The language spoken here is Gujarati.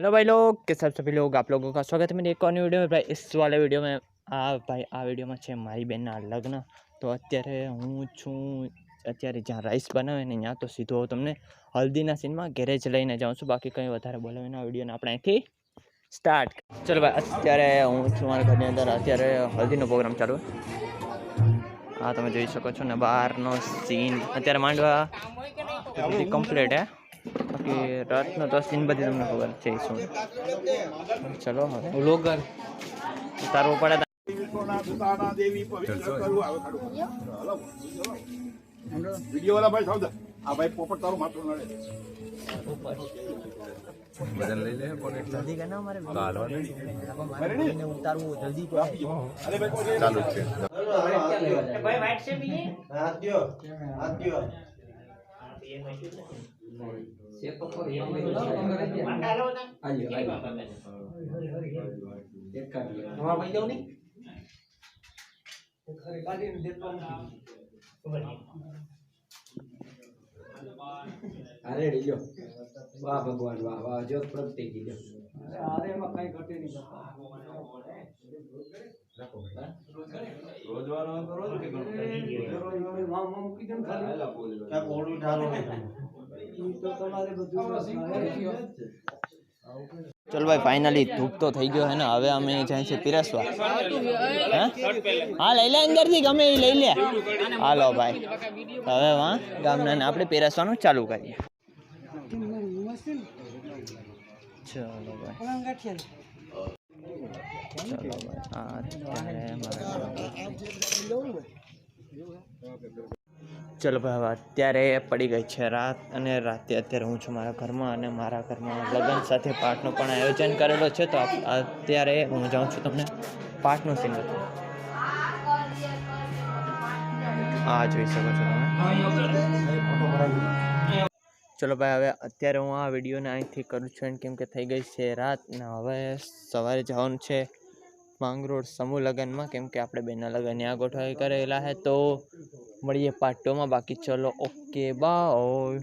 हेलो भाई लोग के सब सभी लोग आप लोगों का स्वागत है मेरी एक और नई वीडियो में। भाई इस वाले वीडियो में આ વિડીયોમાં છે મારી બહેનના લગ્ન। તો અત્યારે હું છું જ્યાં રાઈસ બનાવે ને ત્યાં, તો સીધો તમને હલ્દીના સીનમાં ગેરેજ લઈને જાઉં છું। બાકી કંઈ વધારે બોલાવીને આ વિડીયોને આપણે અહીંથી સ્ટાર્ટ। ચલો ભાઈ, અત્યારે હું છું મારા ઘરની અંદર। અત્યારે હલ્દીનો પ્રોગ્રામ ચાલુ। હા, તમે જોઈ શકો છો ને બહારનો સીન। અત્યારે માંડવા બધી કમ્પ્લીટ હે, બાકી રાતનો તો સીન બધી તમને ખબર છે શું। ચલો હવે વ્લોગર ઉતારવું પડે। વિડિયો વાળા ભાઈ સાવધાન, આ ભાઈ પોપટ તારું માથું નડે। વજન લઈ લે પોકેટ જલ્દી કર ના, મારે કાલવા ને ઉતારવું જલ્દી તો। અરે ભાઈ કોઈ ચાલુ છે ભાઈ વાઈટ છે બી હાથ દ્યો સે તો પર એમ નહીં માંડાલો ના આજી એક કાઢ લે તમાર ભાઈ દેવ નહીં ખરી કાઢીને દેતો નથી ખબર નહીં। અરે ડીજો વાહ ભગવાન વાહ વાહ જો પ્રગતિ કીધો અરે એમાં કઈ ઘટે નહીં રોજવાનો તો રોજ કે રોજ મામ મૂકી દે ખાલી ક્યાં બોલું ઢાલો ઈ તો તમારે બધું चल भाई फाइनली धूप तो थी गयो है ना। हवे अमे जाए छे पीरसवा। हाँ लई ले अंदर थी गमे ई लई ले। हालो भाई हवे वहां गामना ने आपणे पीरसवानुं चालू करीए। चलो भाई चलो भाई हवे अत्यारे पड़ी गई है रात अने राते अत्यारे हूँ छुं मारा घर में अने मारा घर में लग्न साथे पाठनुं पण आयोजन करेलो छे। तो अत्यारे हूँ जाऊँ छुं तमने पाठनुं सीन बताववा। आ जोई शको छो तमे। चलो भाई हवे अत्यारे हूँ आ विडियो ने अहींथी करूं छुं केम के थई गई छे रात ने हवे सवारे जवानुं छे માંગરોળ સમૂહ લગ્નમાં, કેમ કે આપણે બેનના લગ્ન ત્યાં ગોઠવાઈ કરેલા હે। તો મળીએ પાર્ટ 2 માં। બાકી ચલો ઓકે બાય।